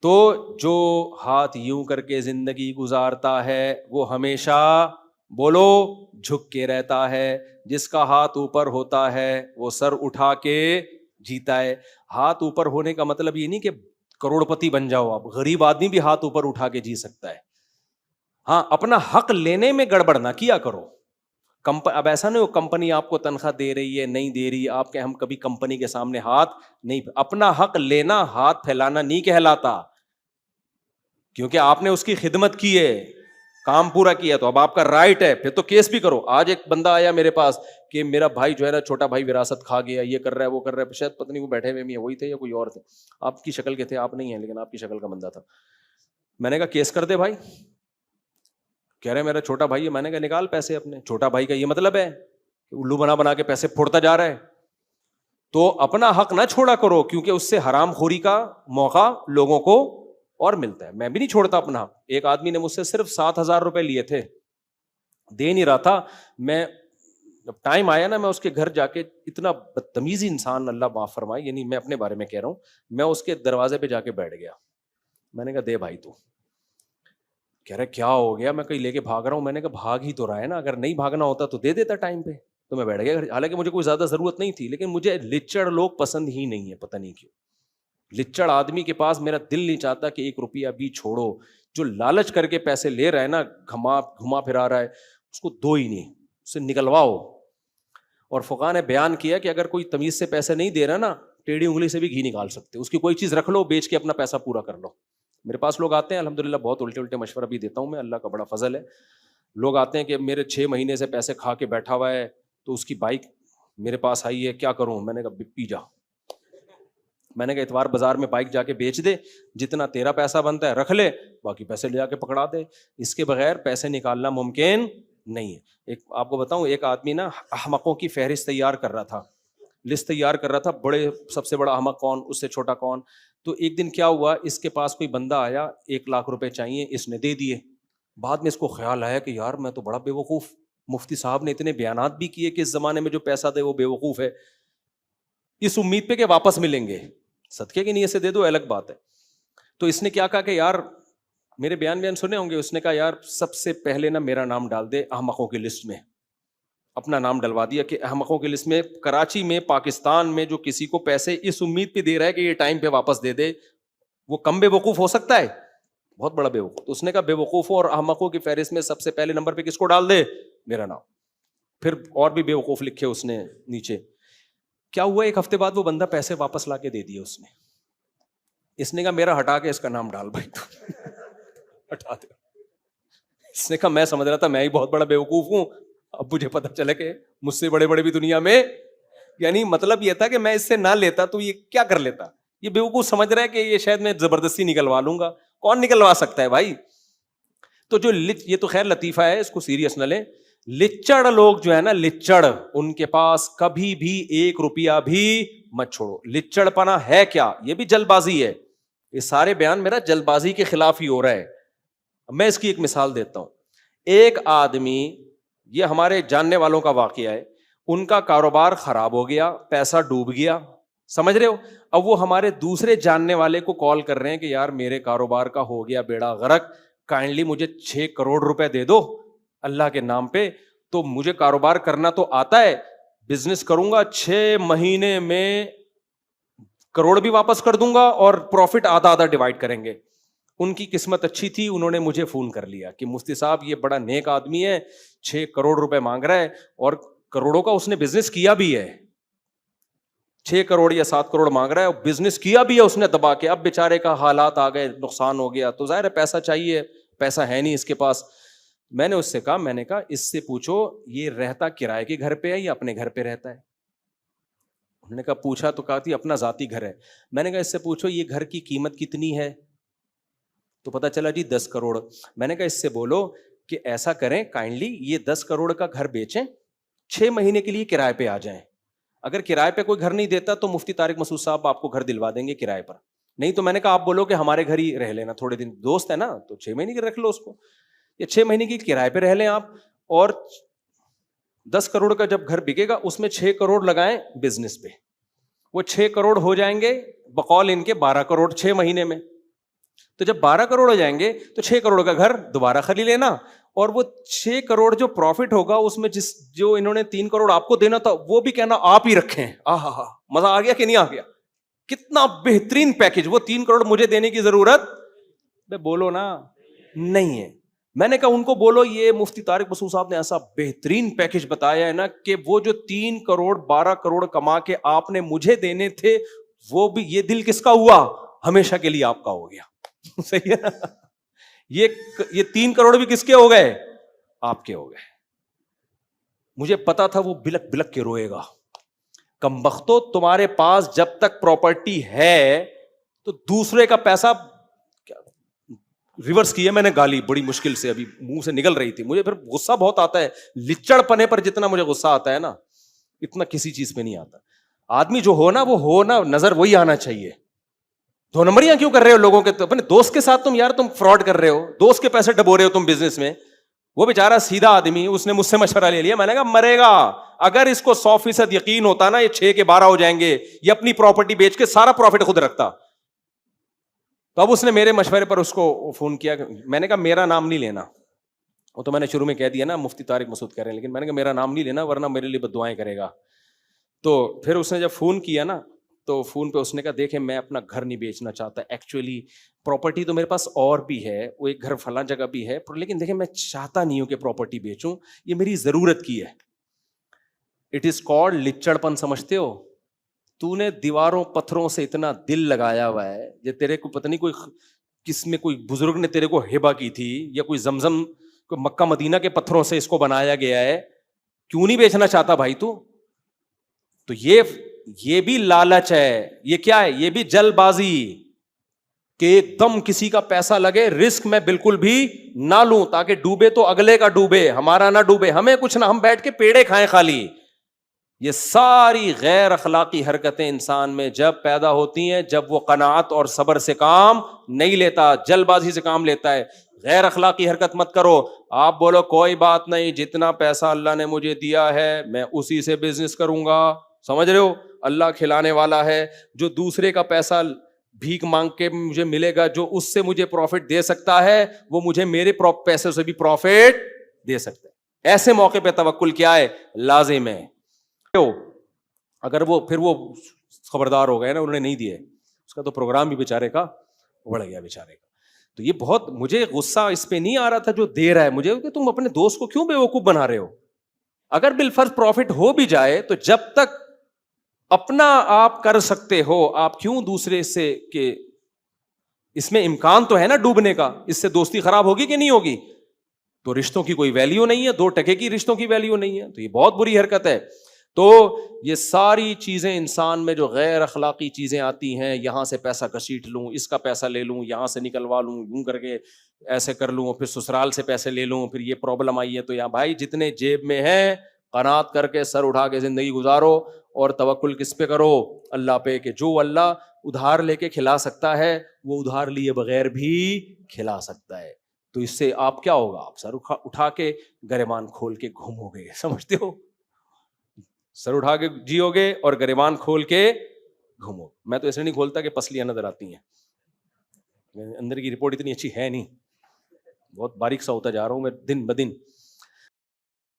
تو جو ہاتھ یوں کر کے زندگی گزارتا ہے وہ ہمیشہ بولو جھک کے رہتا ہے، جس کا ہاتھ اوپر ہوتا ہے وہ سر اٹھا کے جیتا ہے۔ ہاتھ اوپر ہونے کا مطلب یہ نہیں کہ کروڑ پتی بن جاؤ، آپ غریب آدمی بھی ہاتھ اوپر اٹھا کے جی سکتا ہے۔ ہاں، اپنا حق لینے میں گڑبڑ نہ کیا کرو۔ اب ایسا نہیں ہو کمپنی آپ کو تنخواہ دے رہی ہے نہیں دے رہی، آپ کے ہم کبھی کمپنی کے سامنے ہاتھ نہیں، اپنا حق لینا ہاتھ پھیلانا نہیں کہلاتا، کیونکہ آپ نے اس کی خدمت کی ہے، کام پورا کیا، تو اب آپ کا رائٹ ہے، پھر تو کیس بھی کرو۔ آج ایک بندہ آیا میرے پاس کہ میرا بھائی جو ہے نا چھوٹا بھائی وراثت کھا گیا، یہ کر رہا ہے وہ کر رہا ہے، شاید پتہ نہیں وہ بیٹھے ہوئے میں وہی تھے یا کوئی اور تھے، آپ کی شکل کے تھے، آپ نہیں ہیں لیکن آپ کی شکل کا بندہ تھا۔ میں نے کہا کیس کر دے بھائی، کہہ رہے میرا چھوٹا بھائی ہے۔ میں نے کہا نکال پیسے اپنے، چھوٹا بھائی کا یہ مطلب ہے کہ الو بنا بنا کے پیسے پھوڑتا جا رہا ہے، تو اپنا حق نہ چھوڑا کرو، کیونکہ اس سے حرام خوری کا موقع لوگوں کو اور ملتا ہے۔ میں بھی نہیں چھوڑتا اپنا حق۔ ایک آدمی نے مجھ سے صرف 7,000 روپے لیے تھے، دے نہیں رہا تھا، میں جب ٹائم آیا نا میں اس کے گھر جا کے، اتنا بدتمیزی انسان، اللہ معاف فرمائے، یعنی میں اپنے بارے میں کہہ رہا ہوں، میں اس کے دروازے پہ جا کے بیٹھ گیا۔ میں نے کہا دے بھائی تو، کہہ رہا کیا ہو گیا، میں کہیں لے کے بھاگ رہا ہوں۔ میں نے کہا بھاگ ہی تو رہا ہے نا، اگر نہیں بھاگنا ہوتا تو دے دیتا ٹائم پہ۔ تو میں بیٹھ گیا، حالانکہ مجھے کوئی زیادہ ضرورت نہیں تھی، لیکن مجھے لچڑ لوگ پسند ہی نہیں ہے، پتہ نہیں کیوں۔ لچڑ آدمی کے پاس میرا دل نہیں چاہتا کہ 1 روپیہ بھی چھوڑو۔ جو لالچ کر کے پیسے لے رہا ہے نا، گھما پھرا رہا ہے، اس کو دو ہی نہیں، اسے نکلواؤ۔ اور فقہاء نے بیان کیا کہ اگر کوئی تمیز سے پیسے نہیں دے رہا نا، ٹیڑھی انگلی سے بھی گھی نکال سکتے، اس کی کوئی چیز رکھ لو، بیچ کے اپنا پیسہ پورا کر لو۔ میرے پاس لوگ آتے ہیں، الحمدللہ بہت الٹے مشورہ بھی دیتا ہوں میں، اللہ کا بڑا فضل ہے۔ لوگ آتے ہیں کہ میرے 6 مہینے سے پیسے کھا کے بیٹھا ہوا ہے، تو اس کی بائک میرے پاس آئی ہے، کیا کروں؟ میں نے کہا پی جا۔ میں نے کہا اتوار بازار میں بائک جا کے بیچ دے، جتنا تیرا پیسہ بنتا ہے رکھ لے، باقی پیسے لے جا کے پکڑا دے۔ اس کے بغیر پیسے نکالنا ممکن نہیں ہے۔ ایک آپ کو بتاؤں، ایک آدمی نا احمقوں کی فہرست تیار کر رہا تھا، لسٹ تیار کر رہا تھا، بڑے سب سے بڑا احمق کون، اس سے چھوٹا کون۔ تو ایک دن کیا ہوا، اس کے پاس کوئی بندہ آیا، 1,00,000 روپے چاہیے، اس نے دے دیے۔ بعد میں اس کو خیال آیا کہ یار میں تو بڑا بے وقوف، مفتی صاحب نے اتنے بیانات بھی کیے کہ اس زمانے میں جو پیسہ دے وہ بے وقوف ہے، اس امید پہ کہ واپس ملیں گے، صدقے کی نیت سے دے دو الگ بات ہے۔ تو اس نے کیا کہا کہ یار میرے بیان سنے ہوں گے، اس نے کہا یار سب سے پہلے نا میرا نام ڈال دے احمقوں کی لسٹ میں۔ اپنا نام ڈلوا دیا کہ احمقوں کی لسٹ میں، کراچی میں، پاکستان میں جو کسی کو پیسے اس امید پہ دے رہا ہے کہ یہ ٹائم پہ واپس دے دے، وہ کم بے وقوف ہو سکتا ہے؟ بہت بڑا بے وقوف۔ تو اس نے کہا بے وقوفوں اور احمقوں کی فہرست میں سب سے پہلے نمبر پہ کس کو ڈال دے؟ میرا نام۔ پھر اور بھی بے وقوف لکھے اس نے نیچے۔ کیا ہوا، 1 ہفتے بعد وہ بندہ پیسے واپس لا کے دے دیے اس نے۔ اس نے کہا میرا ہٹا کے اس کا نام ڈال بھائی تو ہٹا دے۔ اس نے کہا میں سمجھ رہا تھا میں ہی بہت بڑا بے وقوف ہوں، اب مجھے پتا چلا کہ مجھ سے بڑے بڑے بھی دنیا میں، یعنی مطلب یہ تھا کہ میں اس سے نہ لیتا تو یہ کیا کر لیتا۔ یہ بے وقوف سمجھ رہا ہے کہ یہ شاید میں زبردستی نکلوا لوں گا، کون نکلوا سکتا ہے بھائی؟ تو جو یہ تو خیر لطیفہ ہے، اس کو سیریس نہ لیں۔ لچڑ لوگ جو ہے نا، لچڑ، ان کے پاس کبھی بھی 1 روپیہ بھی مت چھوڑو۔ لچڑ پنا ہے کیا؟ یہ بھی جلد بازی ہے۔ یہ سارے بیان میرا جلد بازی کے خلاف ہی ہو رہا ہے۔ میں اس کی ایک مثال دیتا ہوں۔ ایک آدمی، یہ ہمارے جاننے والوں کا واقعہ ہے، ان کا کاروبار خراب ہو گیا، پیسہ ڈوب گیا، سمجھ رہے ہو؟ اب وہ ہمارے دوسرے جاننے والے کو کال کر رہے ہیں کہ یار میرے کاروبار کا ہو گیا بیڑا غرق، کائنڈلی مجھے 6 کروڑ روپے دے دو اللہ کے نام پہ۔ تو مجھے کاروبار کرنا تو آتا ہے، بزنس کروں گا، 6 مہینے میں کروڑ بھی واپس کر دوں گا اور پروفٹ آدھا آدھا ڈیوائڈ کریں گے۔ ان کی قسمت اچھی تھی، انہوں نے مجھے فون کر لیا کہ مفتی صاحب یہ بڑا نیک آدمی ہے، 6 کروڑ روپے مانگ رہا ہے، اور کروڑوں کا اس نے بزنس کیا بھی ہے، 6 کروڑ یا 7 کروڑ مانگ رہا ہے، بزنس کیا بھی ہے اس نے دبا کے۔ اب بیچارے کا حالات آ گئے، نقصان ہو گیا، تو ظاہر ہے پیسہ چاہیے، پیسہ ہے نہیں اس کے پاس۔ میں نے اس سے کہا اس سے پوچھو یہ رہتا کرائے کے گھر پہ ہے یا اپنے گھر پہ رہتا ہے؟ انہوں نے کہا پوچھا تو کہا تھی اپنا ذاتی گھر ہے۔ میں نے کہا اس سے پوچھو یہ گھر کی قیمت کتنی ہے؟ تو پتا چلا جی 10 کروڑ۔ میں نے کہا اس سے بولو کہ ایسا کریں کائنڈلی یہ 10 کروڑ کا گھر بیچیں، 6 مہینے کے لیے کرائے پہ آ جائیں۔ اگر کرائے پہ کوئی گھر نہیں دیتا تو مفتی طارق مسعود صاحب آپ کو گھر دلوا دیں گے کرائے پر، نہیں تو میں نے کہا آپ بولو کہ ہمارے گھر ہی رہ لینا تھوڑے دن، دوست ہے نا، تو 6 مہینے کی رکھ لو اس کو، یا 6 مہینے کی کرائے پہ رہ لیں آپ، اور 10 کروڑ کا جب گھر بکے گا اس میں 6 کروڑ لگائیں بزنس پہ، وہ 6 کروڑ ہو جائیں گے بقول ان کے 12 کروڑ 6 مہینے میں۔ تو جب 12 کروڑ ہو جائیں گے تو 6 کروڑ کا گھر دوبارہ خرید لینا, اور وہ 6 کروڑ جو پروفٹ ہوگا اس میں جو انہوں نے 3 کروڑ آپ کو دینا تھا وہ بھی کہنا آپ ہی رکھیں. مزہ آ گیا کہ نہیں آ گیا؟ کتنا بہترین پیکج. وہ 3 کروڑ مجھے دینے کی ضرورت بولو نا نہیں ہے. میں نے کہا ان کو بولو یہ مفتی طارق مسعود صاحب نے ایسا بہترین پیکج بتایا ہے نا کہ وہ جو 3 کروڑ 12 کروڑ کما کے آپ نے مجھے دینے تھے وہ بھی یہ دل کس کا ہوا؟ ہمیشہ کے لیے آپ کا ہو گیا. صحیح ہے نا؟ یہ 3 کروڑ بھی کس کے ہو گئے؟ آپ کے ہو گئے. مجھے پتا تھا وہ بلک بلک کے روئے گا. کمبختو تمہارے پاس جب تک پراپرٹی ہے تو دوسرے کا پیسہ ریورس کیا. میں نے گالی بڑی مشکل سے ابھی منہ سے نکل رہی تھی. مجھے پھر غصہ بہت آتا ہے. لچڑ پنے پر جتنا مجھے غصہ آتا ہے نا اتنا کسی چیز پہ نہیں آتا. آدمی جو ہو نا وہ ہو نا, نظر وہی آنا چاہیے. 2 نمبریاں کیوں کر رہے ہو لوگوں کے؟ اپنے دوست کے ساتھ تم فراڈ کر رہے ہو, دوست کے پیسے ڈبو رہے ہو تم بزنس میں. وہ بیچارہ سیدھا آدمی, اس نے مجھ سے مشورہ لے لیا. میں نے کہا مرے گا. اگر اس کو 100% یقین ہوتا نا یہ 6 کے 12 ہو جائیں گے, یہ اپنی پراپرٹی بیچ کے سارا پروفٹ خود رکھتا. تو اب اس نے میرے مشورے پر اس کو فون کیا. میں نے کہا میرا نام نہیں لینا. وہ تو میں نے شروع میں کہہ دیا نا مفتی طارق مسعود کہہ رہے ہیں, لیکن میں نے کہا میرا نام نہیں لینا ورنہ میرے لیے بد دعائیں کرے گا. تو پھر اس نے جب فون کیا نا تو فون پہ اس نے کہا دیکھیں میں اپنا گھر نہیں بیچنا چاہتا, ایکچولی پراپرٹی تو میرے پاس اور بھی ہے, وہ ایک گھر فلاں جگہ بھی ہے, لیکن دیکھیں میں چاہتا نہیں ہوں کہ پراپرٹی بیچوں, یہ میری ضرورت کی ہے. اٹ از کالڈ لچڑ پن. سمجھتے ہو؟ تو نے دیواروں پتھروں سے اتنا دل لگایا ہوا ہے, یہ تیرے کو پتہ نہیں کوئی کس میں کوئی بزرگ نے تیرے کو ہبہ کی تھی یا کوئی زمزم کوئی مکہ مدینہ کے پتھروں سے اس کو بنایا گیا ہے, کیوں نہیں بیچنا چاہتا بھائی تو یہ بھی لالچ ہے. یہ کیا ہے؟ یہ بھی جل بازی کہ ایک دم کسی کا پیسہ لگے, رسک میں بالکل بھی نہ لوں تاکہ ڈوبے تو اگلے کا ڈوبے, ہمارا نہ ڈوبے, ہمیں کچھ نہ, ہم بیٹھ کے پیڑے کھائیں خالی. یہ ساری غیر اخلاقی حرکتیں انسان میں جب پیدا ہوتی ہیں جب وہ قناعت اور صبر سے کام نہیں لیتا, جلد بازی سے کام لیتا ہے. غیر اخلاقی حرکت مت کرو. آپ بولو کوئی بات نہیں, جتنا پیسہ اللہ نے مجھے دیا ہے میں اسی سے بزنس کروں گا. سمجھ رہے ہو؟ اللہ کھلانے والا ہے. جو دوسرے کا پیسہ بھیک مانگ کے مجھے ملے گا, جو اس سے مجھے پروفٹ دے سکتا ہے وہ مجھے میرے پیسے سے بھی پروفٹ دے سکتا ہے. ایسے موقع پہ توکل کیا ہے؟ لازم ہے. اگر وہ پھر وہ خبردار ہو گئے نا, انہوں نے نہیں دیے, اس کا تو پروگرام بھی بیچارے کا اڑ گیا بیچارے کا. تو یہ بہت مجھے غصہ اس پہ نہیں آ رہا تھا جو دے رہا ہے مجھے, کہ تم اپنے دوست کو کیوں بے وقوف بنا رہے ہو. اگر بالفرض پروفٹ ہو بھی جائے تو جب تک اپنا آپ کر سکتے ہو, آپ کیوں دوسرے سے, کہ اس میں امکان تو ہے نا ڈوبنے کا, اس سے دوستی خراب ہوگی کہ نہیں ہوگی؟ تو رشتوں کی کوئی ویلیو نہیں ہے, 2 ٹکے کی رشتوں کی ویلیو نہیں ہے. تو یہ بہت بری حرکت ہے. تو یہ ساری چیزیں انسان میں جو غیر اخلاقی چیزیں آتی ہیں, یہاں سے پیسہ گھسیٹ لوں, اس کا پیسہ لے لوں, یہاں سے نکلوا لوں, یوں کر کے ایسے کر لوں, پھر سسرال سے پیسے لے لوں, پھر یہ پرابلم آئی ہے. تو یہاں بھائی جتنے جیب میں ہیں قناعت کر کے سر اٹھا کے زندگی گزارو, اور توکل کس پہ کرو؟ اللہ پہ, کہ جو اللہ ادھار لے کے کھلا سکتا ہے وہ ادھار لیے بغیر بھی کھلا سکتا ہے. تو اس سے آپ کیا ہوگا؟ آپ سر اٹھا کے گریبان کھول کے گھومو گے. سمجھتے ہو؟ سر اٹھا کے جیو گے اور گریبان کھول کے گھومو. میں تو ایسے نہیں کھولتا کہ پسلیاں نظر آتی ہیں, اندر کی رپورٹ اتنی اچھی ہے نہیں, بہت باریک سا ہوتا جا رہا ہوں میں دن بدن.